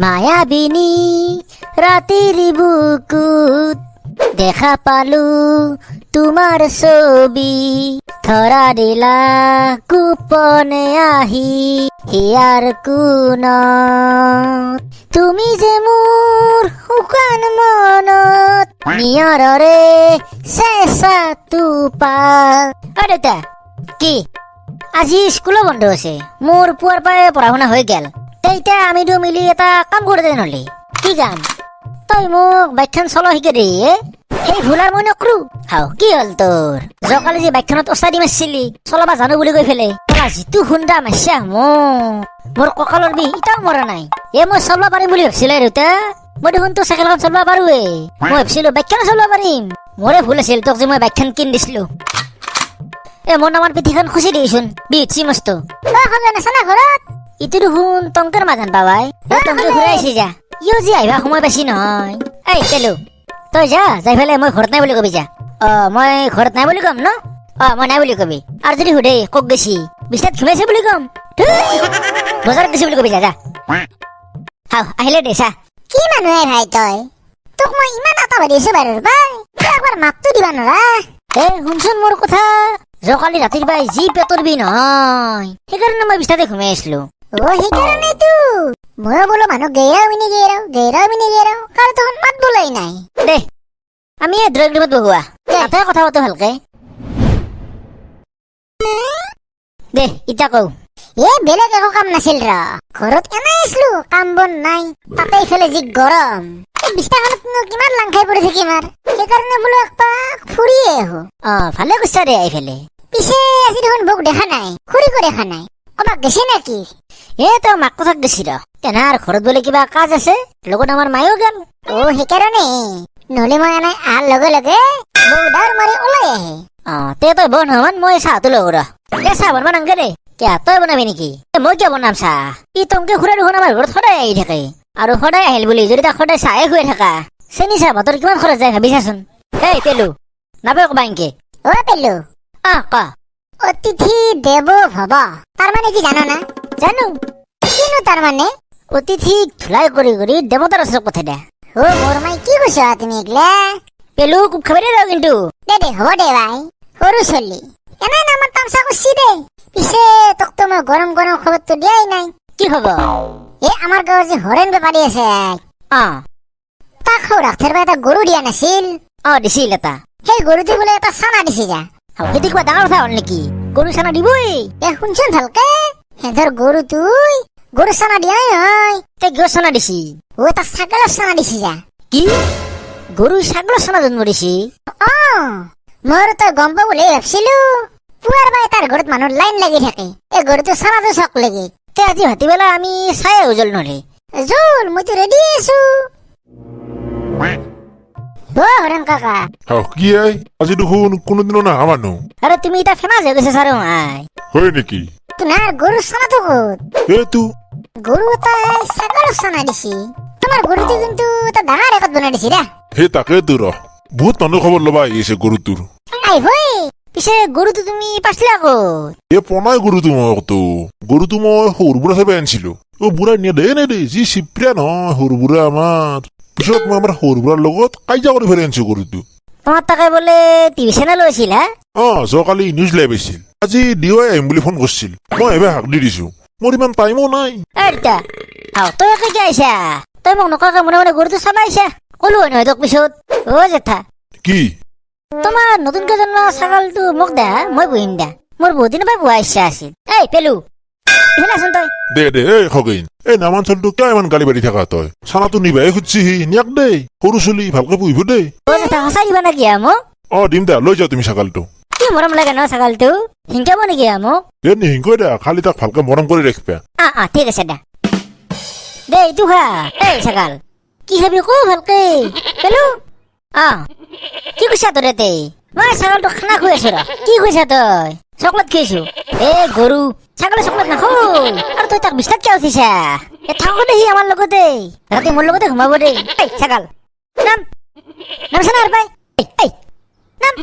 মায়াবিনী ৰাতিৰ বুকুত দেখা পালো তোমাৰ ছবি ধৰা দিলা গোপনে আহি হিয়াৰ কোণত তুমি যে মোৰ শুকান মনত নিয়ৰৰে চেঁচা টোপাল। দেউতা কি আজি স্কুলো বন্ধ আছে, মোৰ পুৱাৰ পৰাই পঢ়া শুনা হৈ গেল। এতিয়া আমি দু মিলি এটা কাম কৰোঁতে নহ'লে। কি কাম? তই মোক বাইকখন চলাব শিকাই দে। সেই ভুল আৰু মই নকৰো। হাও কি হ'ল তোৰ? যোৱাকালি যে বাইকখনত ওস্তাদি মাৰিছিলি চলাবা জানো বুলি কৈ পেলাই যিটো খুন্দা মাৰিছা মোৰ কঁকালৰ বিষ ইটাও মৰা নাই। মই চলাব পাৰিম বুলি ভাবছিলো দেউতা। মই দেখোন তোৰ চাইকেলখন চলাব পাৰোৱে। মই ভাবছিলো বাইকখন চলাব পাৰিম। মোৰে ভুল আছিল তোক যে মই বাইকখন কিনি দিছিলো। মোৰ নামৰ পিঠিখন খুচি দিয়েচোন বিহুতছি মস্ত ঘৰত। ইটো দেখোন টংকেৰ মাধান পাবাই টংকে ঘূৰাইছে যা। ইও যে আহিবা সময় পাইছি নহয়। এই কেলো তই যা যাই পেলাই মই ঘৰত নাই বুলি কবি যা। মই ঘৰত নাই বুলি কম ন? মই নাই বুলি কবি। আৰু যদি সুধে কক গেছি বিছনাত ঘুমাইছে বুলি কম। বজাৰত গেছি বুলি কবি যা। হাও আহিলে দে চা। কি মানুহে ভাই তই? তোক মই ইমান আটা বাঢ়িছো বাৰু ভাই, তই একবাৰ মাতটো দিবা নৰা। শুনচোন মোৰ কথা। যোৱাকালি ৰাতিৰ বাই যি পেটৰ বিষ নহয়, সেইকাৰণে মই বিছনাতে ঘুমাই আছিলো। সেইকাৰণেতো ময়ো বোলো মানুহ গেৰাও কাৰ তখন মাত বোলাই নাই। দে আমি ড্ৰয়িং ৰুমত বহোৱা, তাতে কথা পাতো ভালকে। দে ইটা কও। বেলেগ একো কাম নাছিল ৰ, ঘৰত এনেই আছিলো, কাম বন নাই। তাতে ইফালে যি গৰম, বিছনাখনত কিমান লাং খাই পৰি থাকিম আৰু সেইকাৰণে বোলো একপাক ফুৰিয়ে আহো। ভালে কৈছা দে আহিফালে। পিছে আজি দেখোন বৌক দেখা নাই, খুৰীকো দেখা নাই, ক'ৰবাত গেছে নেকি? তই মাক কথাত গেছি ৰ। তেনাৰ ঘৰত বোলে কিবা কাজ আছে, লগত আমাৰ মায়েও গেল। সেইকাৰণে নহলে মই এনে আহাৰ লগে লগে বৌ দাউৰ মাৰি ওলাই আহে। তই বন হমান মই চাহটো লওঁ ৰ। চাহ বনবা নাংগে দে। তই বনাবি নেকি? মই কিয় বনাম চাহ? ই টংকে খুৰা দেখোন আমাৰ ঘৰত সদায় আহি থাকে। আৰু সদায় আহিল বুলি যদি তাক সদায় চাহে খুৱাই থাকা, চেনি চাহ ভাতৰ কিমান খৰচ যায় ভাবিছাচোন। পেলু নাপায় কবা এনকে। পেলু ক। অতিথি দেৱ ভৱ তাৰ মানে কি জানো না? জানো। কিনো তাৰ মানে? অতিথিক ধুলাই কৰি কৰি দেৱতাৰ ওচৰত পঠাই দে। মোৰ মাই কি কৈছা তুমি এগলা? পেলু খুব খাবি দে কিন্তু। দে হ'ব দে ভাই, সৰু চলি এনে নামৰ তামচা কৰিছি দে। পিছে তোকতো মই গৰম গৰম খবৰটো দিয়াই নাই। কি খবৰ? আমাৰ গাঁৱৰ যে হৰেণ বেপাৰী আছে তাক ৰাস্তাৰ পৰা এটা গৰু দিয়া নাছিল? দিছিল এটা। সেই গৰুটো বোলে এটা চানা দিছে যা। সেইটো কিবা ডাঙৰ কথা হ'ল নেকি? গৰু চানা দিবই। শুনচোন ভালকে, সিহঁতৰ গৰু চানা দিয়া নহয়। গৰু চানা দিছি? এটা ছাগলৰ চানা দিছি যা। কি? গৰু ছাগলৰ চানা জন্ম দিছি? মই তই গম পাব বুলি ভাবছিলো। পুৱাৰ বাই তাৰ ঘৰত মানুহ লাইন লাগি থাকে এই গৰুটো চানাটো চক লাগি। আজি ভাতিবেলা আমি চাই আহো জল নহলে। মইতো ৰেডি আছো। হৰেণ কাকা কি আজি দেখোন কোনোদিনো নাহা মানুহ। আৰে তুমি এটা ফেমাস হয়ে গেছে সাৰো হয় নেকি? তোমাৰ গৰু চানাটো ক'ত? গৰু এটা ছাগলৰ চানা দিছি। তোমাৰ গৰুটো কিন্তু এটা ডাঙৰ ৰেকৰ্ড বনাই দিছি দে। তাকেতো ৰ, বহুত মানুহ খবৰ ল'বা আহিছে গৰুটোৰ। পিছে গৰুটো তুমি পাইছিলা ক'ত? পনাই গৰুটো গৰুটো মই সৰু বুঢ়া চাই আনিছিলো। বুঢ়া নেদে যি চিপ্ৰিয়া নহয় সৰু বুঢ়া আমাৰ। পিছত মই আমাৰ সৰু বুঢ়াৰ লগত কাজিয়া কৰি ফেৰি আনিছো গৰুটো। তোমাৰ তাকে বলে টিভি চেনেল হৈছিল যোৱাকালি নিউজ লাইভ আহিছিল। আজি ডিৱাই আহিম বুলি ফোন কৰিছিল, মই এবাৰ হাক দি দিছো। মোৰ ইমান টাইমো নাই। তই একে আহিছা? তই মোক নকৰাকে মনে মনে গৰুটো চাবা আহিছা? কলো হয় নহয় তোক পিছত। জেঠা কি তোমাৰ নতুনকে জন্ম ছাগলটো মোক দে, মই বহিম দে। মোৰ বহুত দিনৰ পৰা পোৱা ইচ্ছা আছিল। পেলু শুনাচোন তই। দে খগেন, নামাঞ্চলটো কিয় ইমান গালি পাৰি থাকা তই? চানাটো নিবাই খুজিছিহি নিয়াক দেই, সৰু চলি ভালকে পুহিব দেই। জেঠা সঁচাই দিবা নেকি মোক? দিম দে, লৈ যাও তুমি ছাগলটো। কি মৰম লাগে ন ছাগলটো, হিংকাব নেকি মোক? নিহিংকৈ দে, খালি তাক ভালকে মৰম কৰি ৰাখিবা। ঠিক আছে দে এইটো খা। ছাগাল কি খাবি কো ভালকে। পেলু কি কৈছা তই? মই ছাগলটো খানা খুৱাই আছো ৰ। কি কৈছা তই? চকলেট খুৱাইছো? গৰু ছাগলে চকলেট নাখায়। আৰু তই তাক বিছনাত কিয় উঠিছা? থাকো দে আমাৰ লগতে, ৰাতি মোৰ লগতে ঘুমাব দেই। ছাগাল নাম নামছা না নাম।